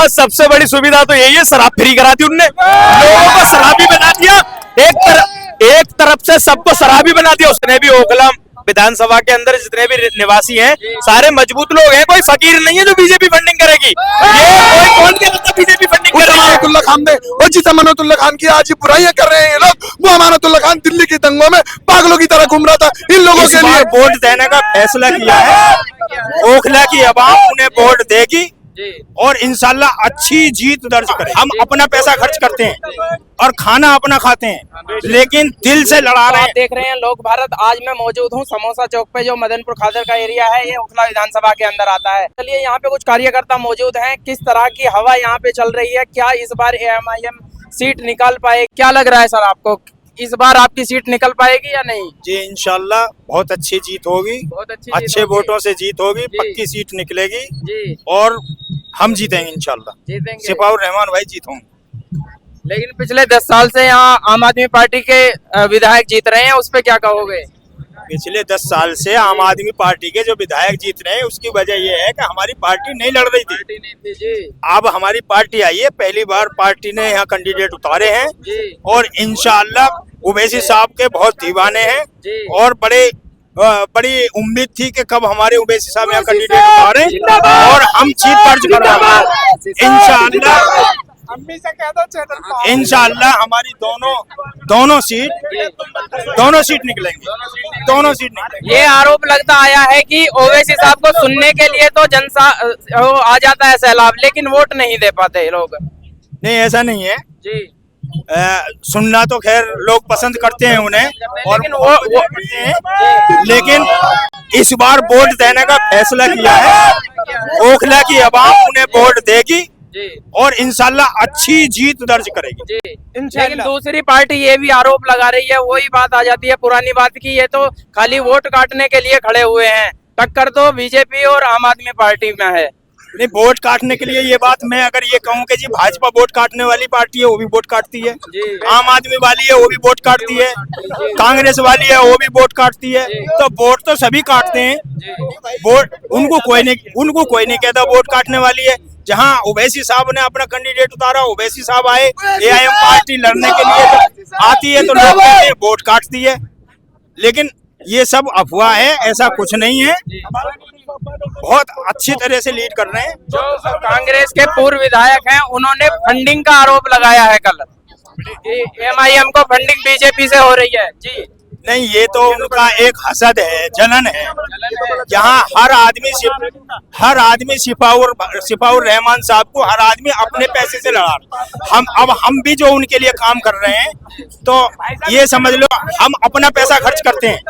हाँ, सबसे बड़ी सुविधा तो यही है, शराब फ्री करा दी उनने, लोगों को शराबी बना दिया। एक तरफ से सबको शराबी बना दिया उसने भी। ओखला विधानसभा के अंदर जितने भी निवासी हैं सारे मजबूत लोग हैं, कोई फकीर नहीं है जो बीजेपी फंडिंग करेगी। ये कोई कौन कहता बीजेपी फंडिंग करेगी? अमानतुल्लाह खान ने और जिस अमानतुल्लाह खान की आज बुराइयां कर रहे हैं ये लोग, वो अमानतुल्लाह खान दिल्ली की दंगों में पागलों की तरह घूम रहा था। इन लोगों के लिए वोट देने का फैसला किया है, ओखला की आवाम उन्हें वोट देगी और इंशाल्लाह अच्छी जीत दर्ज करें। हम अपना पैसा खर्च करते हैं और खाना अपना खाते हैं, लेकिन दिल से लड़ा रहे हैं। देख रहे हैं लोक भारत, आज मैं मौजूद हूँ समोसा चौक पे, जो मदनपुर खादर का एरिया है, ये ओखला विधानसभा के अंदर आता है। चलिए यहाँ पे कुछ कार्यकर्ता मौजूद हैं, किस तरह की हवा यहाँ पे चल रही है, क्या इस बार AMIM सीट निकाल पाए, क्या लग रहा है सर आपको, इस बार आपकी सीट निकल पाएगी या नहीं? जी इंशाल्लाह बहुत अच्छी जीत होगी, बहुत अच्छे वोटों से जीत होगी, पक्की सीट निकलेगी जी, और हम जीतेंगे इंशाल्लाह। जीतेंगे। सिपाउर रहमान भाई जीत होंगे। लेकिन पिछले 10 साल से यहाँ आम आदमी पार्टी के विधायक जीत रहे हैं, उस पर क्या कहोगे? पिछले 10 साल से आम आदमी पार्टी के जो विधायक जीत रहे हैं उसकी वजह यह है कि हमारी पार्टी नहीं लड़ रही थी। जी अब हमारी पार्टी आई है, पहली बार पार्टी ने यहाँ कैंडिडेट उतारे हैं जी और इंशाल्लाह उवैसी साहब के बहुत दीवाने हैं जी। और बड़ी उम्मीद थी कि कब हमारे उवैसी साहब यहाँ कैंडिडेट उतारे और हम जीत दर्ज करेंगे इंशाल्लाह। हमारी दोनों सीट निकलेंगी। ये आरोप लगता आया है कि ओवैसी साहब को सुनने के लिए तो आ जाता है सैलाब, लेकिन वोट नहीं दे पाते लोग। नहीं, ऐसा नहीं है जी। सुनना तो खैर लोग पसंद करते हैं उन्हें, और लेकिन वो करते हैं, लेकिन इस बार वोट देने का फैसला किया है। ओखला की आवाम उन्हें वोट देगी और इंशाल्लाह अच्छी जीत दर्ज करेगी। लेकिन दूसरी पार्टी ये भी आरोप लगा रही है, वही बात आ जाती है पुरानी बात की, ये तो खाली वोट काटने के लिए खड़े हुए हैं, टक्कर तो बीजेपी और आम आदमी पार्टी में है। नहीं, वोट काटने के लिए ये बात, मैं अगर ये कहूँ कि जी भाजपा वोट काटने वाली पार्टी है, वो भी वोट काटती है, आम आदमी वाली है वो भी वोट काटती है, कांग्रेस वाली है वो भी वोट काटती है, तो वोट तो सभी काटते हैं। वोट उनको कोई नहीं कहता वोट काटने वाली है। जहाँ ओवैसी साहब ने अपना कैंडिडेट उतारा, ओवैसी साहब आए, AIM पार्टी लड़ने के लिए जब आती है तो लोग कहते हैं वोट काटती है, लेकिन ये सब अफवाह है, ऐसा कुछ नहीं है। बहुत अच्छी तरह से लीड कर रहे हैं। जो कांग्रेस के पूर्व विधायक हैं, उन्होंने फंडिंग का आरोप लगाया है कल, MIM को फंडिंग बीजेपी से हो रही है। जी नहीं, ये तो उनका एक हसद है, जलन है। यहाँ हर आदमी सिपाउर रहमान साहब को हर आदमी अपने पैसे से लड़ा। हम भी जो उनके लिए काम कर रहे हैं, तो ये समझ लो हम अपना पैसा खर्च करते हैं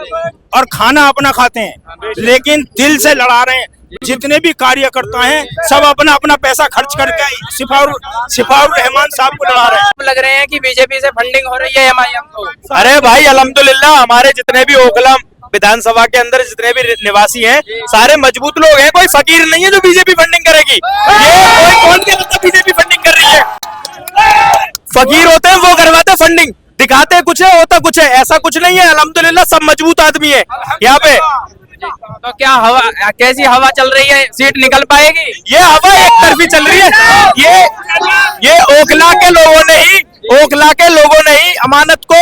और खाना अपना खाते हैं, लेकिन दिल से लड़ा रहे हैं। जितने भी कार्यकर्ता हैं सब अपना पैसा खर्च करके सिपाउर रहमान साहब को लड़ा रहे हैं। लग रहे हैं कि बीजेपी से फंडिंग हो रही है MIM को। अरे भाई अल्हम्दुलिल्लाह, हमारे जितने भी ओखला विधानसभा के अंदर जितने भी निवासी हैं सारे मजबूत लोग हैं, कोई फकीर नहीं है जो बीजेपी फंडिंग करेगी। ये कोई कौन कहता बीजेपी फंडिंग कर रही है? फकीर होते हैं वो करवाते फंडिंग, दिखाते कुछ है होता कुछ है, ऐसा कुछ नहीं है। अल्हम्दुलिल्लाह सब मजबूत आदमी है यहाँ पे। तो क्या हवा, कैसी हवा चल रही है, सीट निकल पाएगी? ये हवा एक तरफी चल रही है। ये ओखला के लोगों ने ही अमानत को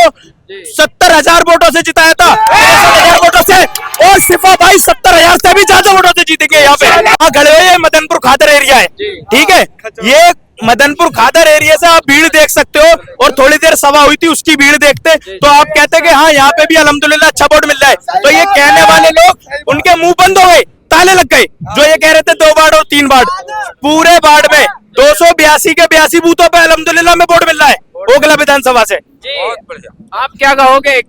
70,000 वोटों से जिताया था, 63,000 वोटों से, और सिफा भाई 70,000 से भी ज्यादा वोटों से जीतेंगे। यहाँ पे खड़े हुए मदनपुर खादर एरिया है, ठीक है, ये मदनपुर खादर एरिया से आप भीड़ देख सकते हो, और थोड़ी देर सभा हुई थी उसकी भीड़ देखते तो आप कहते कि हाँ यहाँ पे भी अल्हम्दुलिल्लाह अच्छा वोट मिल रहा है। तो ये कहने वाले लोग उनके मुंह बंद हो गए, ताले लग गए। जो ये कह रहे थे 2 वार्ड और 3 वार्ड, पूरे वार्ड में 282 के 82 बूथों पे अल्हम्दुलिल्लाह में वोट मिल रहा है ओखला विधानसभा से। आप क्या कहोगे,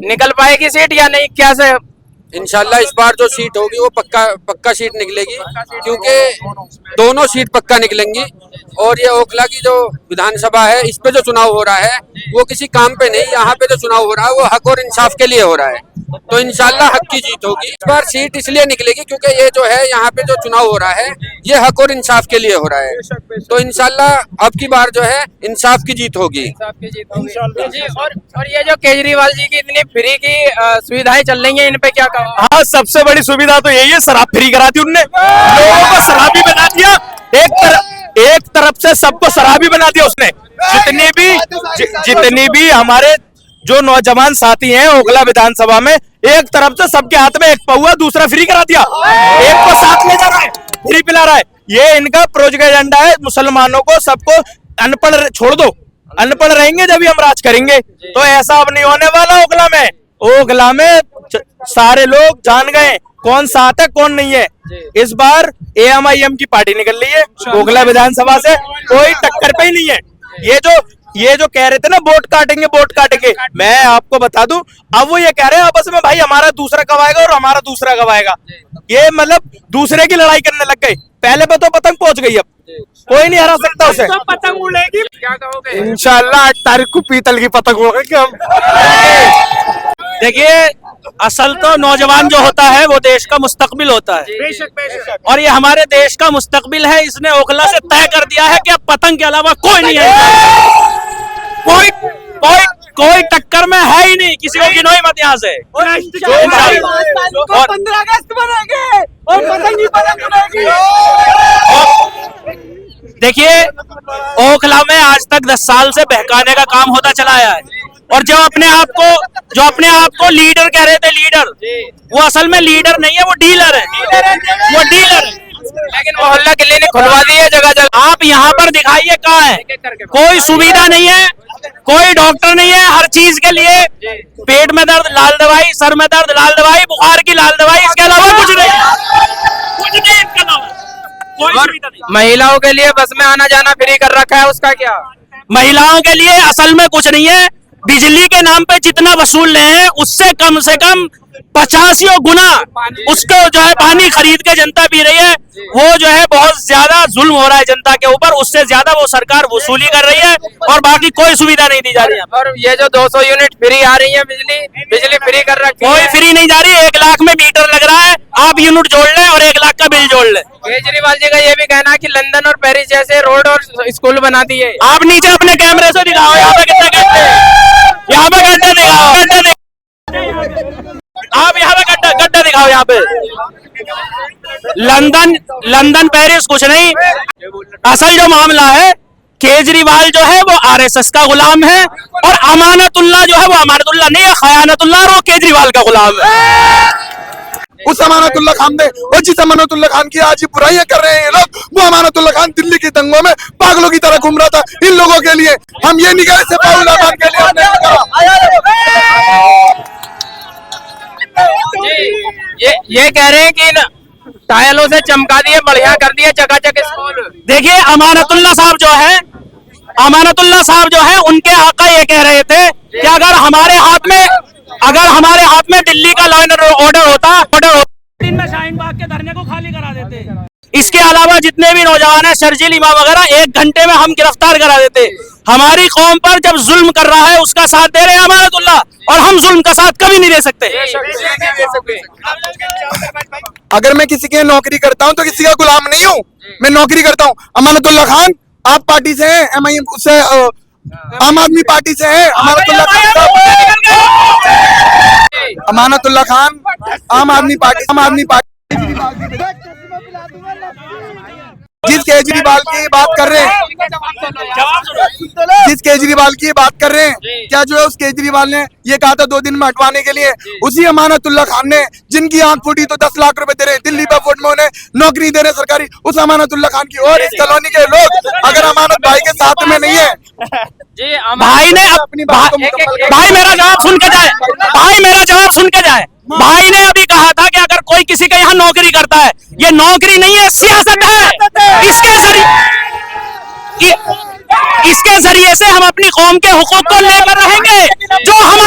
निकल पाएगी सीट या नहीं? क्या से इंशाल्लाह इस बार जो सीट होगी वो पक्का सीट निकलेगी, क्योंकि दोनों सीट पक्का निकलेंगी। और ये ओखला की जो विधानसभा है, इस पे जो चुनाव हो रहा है वो किसी काम पे नहीं, यहाँ पे जो चुनाव हो रहा है वो हक और इंसाफ के लिए हो रहा है। तो इंशाल्लाह हक की जीत होगी। इस बार सीट इसलिए निकलेगी क्योंकि ये जो है यहाँ पे जो चुनाव हो रहा है ये हक और इंसाफ के लिए हो रहा है। तो इंशाल्लाह अब की बार जो है इंसाफ की जीत होगी। जी, और ये जो केजरीवाल जी की इतनी फ्री की सुविधाएं चल रही है, इन पे क्या कहो? हाँ, सबसे बड़ी सुविधा तो यही है, शराब फ्री करा दी उनने, लोगों को शराबी बना दिया। एक तरफ से सबको शराबी बना दिया उसने। जितनी भी हमारे जो नौजवान साथी हैं ओखला विधानसभा में, एक तरफ से सबके हाथ में एक पौआ, दूसरा फ्री करा दिया, एक को साथ ले जा रहा है, फ्री पिला रहा है। ये इनका प्रोजेक्ट एजेंडा है, मुसलमानों को सबको अनपढ़ छोड़ दो, अनपढ़ रहेंगे जब हम राज करेंगे। तो ऐसा अब नहीं होने वाला ओखला में। ओखला में सारे लोग जान गए कौन साथ है कौन नहीं है। इस बार AMIM की पार्टी निकल रही है ओखला विधानसभा से, कोई टक्कर पे ही नहीं है। ये जो कह रहे थे ना वोट काटेंगे, मैं आपको बता दूं, अब वो ये कह रहे हैं आपस में भाई हमारा दूसरा कब आएगा और हमारा दूसरा कब आएगा। ये मतलब दूसरे की लड़ाई करने लग गए। पहले पे तो पतंग पहुंच गई, अब कोई नहीं हरा सकता उसे। तो पतंग उड़ेगी, क्या कहोगे? इंशाल्लाह 8 तारीख को पीतल की पतंग होगी क्या? देखिए, असल तो नौजवान जो होता है वो देश का मुस्तकबिल होता है, बेशक। और ये हमारे देश का मुस्तकबिल है। इसने ओखला से तय कर दिया है कि अब पतंग के अलावा कोई नहीं है, कोई टक्कर में है ही नहीं, किसी को गिनो ही मत यहाँ से। 15 अगस्त बनेंगे और पतंग ही पतंग उड़ेगी। देखिए, ओखला में आज तक 10 साल से बहकाने का काम होता चला आया है, और जो अपने आप को लीडर कह रहे थे, लीडर, वो असल में लीडर नहीं है, वो डीलर है, वो डीलर है। लेकिन मोहल्ला क्लिनिक खुलवा दी है जगह जगह। आप यहाँ पर दिखाइए कहाँ है, कोई सुविधा नहीं है, कोई डॉक्टर नहीं है। हर चीज के लिए पेट में दर्द लाल दवाई, सर में दर्द लाल दवाई, बुखार की लाल दवाई, इसके अलावा कुछ नहीं, इसके अलावा कोई सुविधा नहीं। महिलाओं के लिए बस में आना जाना फ्री कर रखा है, उसका क्या? महिलाओं के लिए असल में कुछ नहीं है। बिजली के नाम पे जितना वसूल रहे हैं उससे कम 50 गुना उसको जो है पानी खरीद के जनता पी रही है। वो जो है बहुत ज्यादा जुल्म हो रहा है जनता के ऊपर, उससे ज्यादा वो सरकार वसूली कर रही है, और बाकी कोई सुविधा नहीं दी जा रही है। और ये जो 200 यूनिट फ्री आ रही है, बिजली फ्री कर रखी है। कोई फ्री नहीं जा रही है। 1 लाख में मीटर लग रहा है, आप यूनिट जोड़ लें और 1 लाख का बिल जोड़ लें। केजरीवाल जी का ये भी कहना है कि लंदन और पेरिस जैसे रोड और स्कूल बना दिए। आप नीचे अपने कैमरे से दिखाओ, यहाँ पे कितने गड्ढे, यहाँ पे गड्ढे दिखाओ, आप यहाँ पे गड्ढा दिखाओ। यहाँ पे लंदन पेरिस कुछ नहीं। असल जो मामला है, केजरीवाल जो है वो RSS का गुलाम है, और अमानतुल्लाह जो है वो अमानतुल्लाह नहीं है, खयानतुल्लाह, और वो केजरीवाल का गुलाम है। उस अमानतुल्लाह खान ने, और जिस अमानतुल्लाह खान की आज ये बुराइयां कर रहे हैं ये लोग, वो अमानतुल्लाह खान दिल्ली की दंगों में पागलों की तरह घूम रहा था। इन लोगों के लिए हम ये नहीं कह रहे सिपाही के लिए हमने ये कह रहे हैं कि टायलों से चमका दिए, बढ़िया कर दिए चकाचक स्कूल। देखिए, अमानतुल्लाह साहब जो है उनके आका ये कह रहे थे कि अगर हमारे हाथ में दिल्ली का लॉ एंड ऑर्डर होता, दिन में शाहीन बाग के धरने को खाली करा देते। इसके अलावा जितने भी नौजवान हैं, शर्जील इमाम वगैरह, 1 घंटे में हम गिरफ्तार करा देते। हमारी कौम पर जब जुल्म कर रहा है उसका साथ दे रहे हैं अमानतुल्लाह, और हम जुल्म का साथ कभी नहीं दे सकते। अगर मैं किसी की नौकरी करता हूं तो किसी का गुलाम नहीं हूं, मैं नौकरी करता हूं। अमानतुल्लाह खान आप पार्टी से हैं, MIM से आम आदमी पार्टी से है। अमानतुल्लाह खान आम आदमी पार्टी जिस केजरीवाल की बात कर रहे हैं, क्या जो है उस केजरीवाल ने ये कहा था 2 दिन में हटवाने के लिए, उसी अमानतुल्लाह खान ने जिनकी आंख फूटी तो 10 लाख रुपए दे रहे, दिल्ली पे वोट में उन्हें नौकरी दे रहे सरकारी, उस अमानतुल्लाह खान की। और इस कॉलोनी के लोग अगर अमानत भाई के साथ में नहीं है, जी भाई ने अपनी बात को भाई मेरा जवाब सुन के जाए। भाई ने अभी कहा था कि अगर कोई किसी का यहाँ नौकरी करता है, ये नौकरी नहीं है, सियासत है। इसके जरिए से हम अपनी कौम के हुकूक को लेकर रहेंगे। जो हम